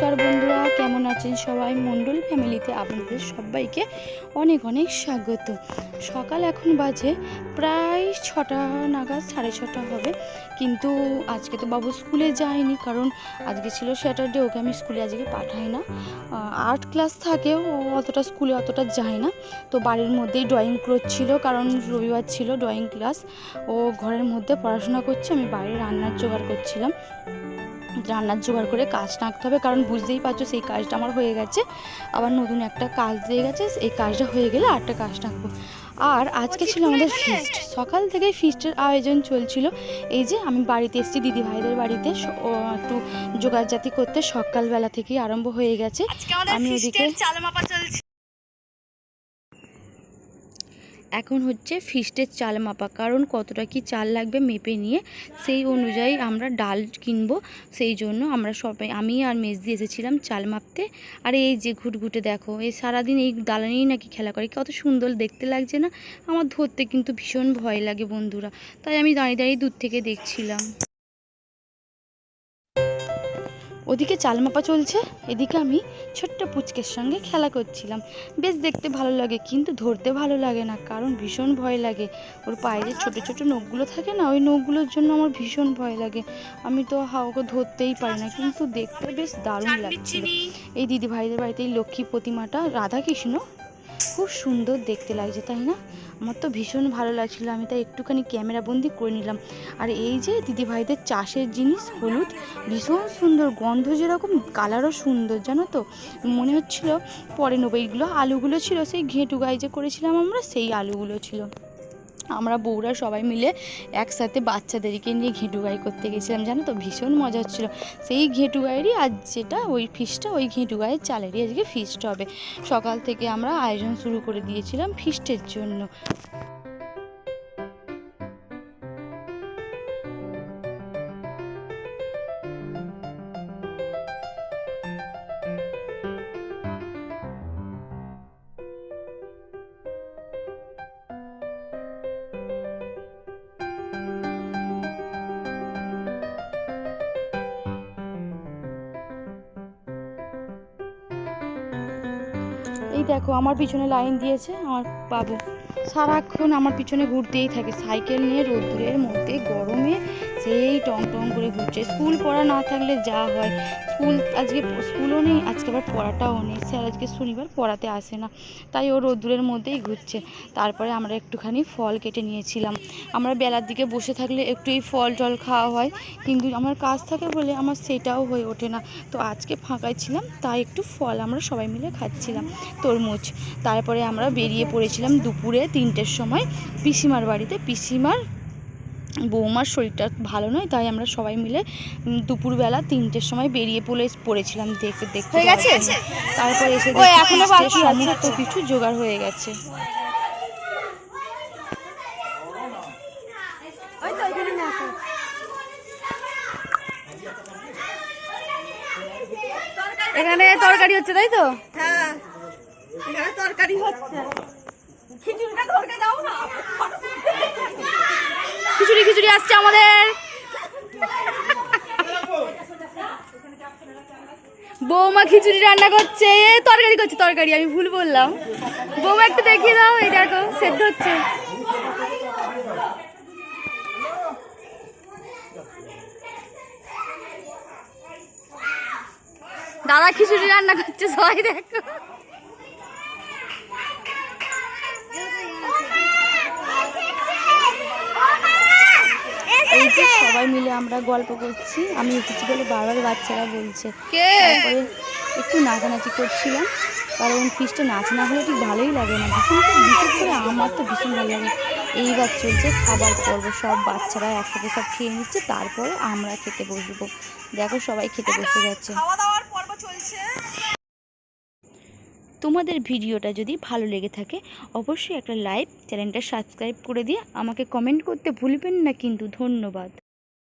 নমস্কার বন্ধুরা, কেমন আছেন সবাই? মণ্ডল ফ্যামিলিতে আপনাদের সবাইকে অনেক অনেক স্বাগত। সকাল এখন বাজে প্রায় 6টা নাগাদ, 6:30 হবে। কিন্তু আজকে তো বাবু স্কুলে যায়নি, কারণ আজকে ছিল স্যাটারডে। ওকে আমি স্কুলে আজকে পাঠাই না, আর্ট ক্লাস থাকে, ও অতটা স্কুলে অতটা যায় না। তো বাড়ির মধ্যেই ড্রয়িং করছিল, কারণ রবিবার ছিল ড্রয়িং ক্লাস। ও ঘরের মধ্যে পড়াশোনা করছে, আমি বাইরে রান্নার জোগাড় করছিলাম। রান্নার জোগাড় করে কাজ নাকতে হবে, কারণ বুঝতেই পারছো সেই কাজটা আমার হয়ে গেছে, আবার নতুন একটা কাজ দিয়ে গেছে। এই কাজটা হয়ে গেলে আরেকটা কাজ নাকবো। আর আজকে ছিল আমাদের ফিস্ট, সকাল থেকে ফিস্টের আয়োজন চলছিল। এই যে আমি বাড়িতে এসেছি দিদি ভাইদের বাড়িতে, একটু জোগাড়জাতি করতে সকালবেলা থেকেই আরম্ভ হয়ে গেছে। আমি ওদিকে চাল মাপা চলছে। এখন হচ্ছে ফিস্টের চাল মাপা, কারণ কতটা কি চাল লাগবে মেপে নিয়ে সেই অনুযায়ী আমরা ডাল কিনবো। সেই জন্য আমরা সবাই, আমি আর মেজদি এসেছিলাম চাল মাপতে। আর এই যে ঘুটঘুটে দেখো, এই সারাদিন এই দালানেই নাকি খেলা করে, কত সুন্দর দেখতে লাগছে না? আমার ধরতে কিন্তু ভীষণ ভয় লাগে বন্ধুরা, তাই আমি দাঁড়িয়ে দাঁড়িয়ে দূর থেকে দেখছিলাম। ওদিকে চাল মাপা চলছে, এদিকে আমি ছোট্ট পুচকের সঙ্গে খেলা করছিলাম। বেশ দেখতে ভালো লাগে, কিন্তু ধরতে ভালো লাগে না, কারণ ভীষণ ভয় লাগে। ওর পায়ে যে ছোটো ছোটো নখগুলো থাকে না, ওই নখগুলোর জন্য আমার ভীষণ ভয় লাগে। আমি তো ওকে ধরতেই পারি না, কিন্তু দেখতে বেশ দারুণ লাগছিল। এই দিদি ভাইদের বাড়িতে এই লক্ষ্মী প্রতিমাটা, রাধাকৃষ্ণ, খুব সুন্দর দেখতে লাগছে, তাই না? আমার তো ভীষণ ভালো লাগছিলো, আমি তাই একটুখানি ক্যামেরা বন্দি করে নিলাম। আর এই যে দিদি ভাইদের চাষের জিনিস, হলুদ, ভীষণ সুন্দর গন্ধ, যেরকম কালারও সুন্দর, জানো তো? মনে হচ্ছিল পরে নেবো। এইগুলো আলুগুলো ছিল সেই ঘেঁটু গাই যে করেছিলাম আমরা, সেই আলুগুলো ছিল। আমরা বউরা সবাই মিলে একসাথে বাচ্চাদেরকে নিয়ে ঘেঁটু গাই করতে গেছিলাম, জানো তো? ভীষণ মজা হচ্ছিলো। সেই ঘেঁটু গায়েরই আজ যেটা ওই ফিস্টটা, ওই ঘেঁটু গায়ের চালেরই আজকে ফিস্ট হবে। সকাল থেকে আমরা আয়োজন শুরু করে দিয়েছিলাম ফিস্টের জন্য। এই দেখো আমার পিছনে লাইন দিয়েছে আমার বাবু, সারাক্ষণ আমার পিছনে ঘুরতেই থাকে সাইকেল নিয়ে, রোদ্দুরের মধ্যে গরমে সেই টং টং করে ঘুরছে। স্কুল পড়া না থাকলে যা হয়, আজকে স্কুলও নেই, আজকে আবার পড়াটাও নেই, স্যার আজকে শনিবার পড়াতে আসে না, তাই ও রোদ্দুরের মধ্যেই ঘুরছে। তারপরে আমরা একটুখানি ফল কেটে নিয়েছিলাম। আমরা বেলার দিকে বসে থাকলে একটু এই ফল টল খাওয়া হয়, কিন্তু আমার কাজ থাকে বলে আমার সেটাও হয়ে ওঠে না। তো আজকে ফাঁকায় ছিলাম, তাই একটু ফল আমরা সবাই মিলে খাচ্ছিলাম, তরমুজ। তারপরে আমরা বেরিয়ে পড়েছিলাম দুপুরে 3টের সময় পিসিমার বাড়িতে। পিসিমার বৌমার শরীরটা ভালো নয়, তাই আমরা সবাই মিলে দুপুরবেলা 3টের সময় বেরিয়ে পড়েছিলাম দেখতে। তারপরে এসে সমস্ত কিছু জোগাড় হয়ে গেছে। এখানে তরকারি হচ্ছে, তাই তো? হ্যাঁ, এখানে তরকারি হচ্ছে। খিচুড়িটা ধরকে যাও না। খিচুড়ি আসছে আমাদের। বৌমা খিচুড়ি রান্না করছে, তরকারি করছে, তরকারি আমি ভুল বললাম। বৌমা একটু দেখিয়ে দাও, এই দেখো সেদ্ধ হচ্ছে। দাদা খিচুড়ি রান্না করছে, সবাই দেখো। এই যে সবাই মিলে আমরা গল্প করছি, আমি এসেছি বলে বারবার বাচ্চারা বলছে। তারপরে একটু নাচানাচি করছিলাম, কারণ ফিস্টে নাচ না হলে ঠিক ভালোই লাগে না, বিশেষ করে আমার তো ভীষণ ভালো লাগে। এইবার চলছে খাবার পর্ব, সব বাচ্চারা একসাথে সব খেয়ে নিচ্ছে, তারপরে আমরা খেতে বসবো। দেখো সবাই খেতে বসে গেছে। তোমাদের ভিডিওটা যদি ভালো লেগে থাকে অবশ্যই একটা লাইক, চ্যানেলটা সাবস্ক্রাইব করে দিয়ে আমাকে কমেন্ট করতে ভুলবেন না কিন্তু। ধন্যবাদ।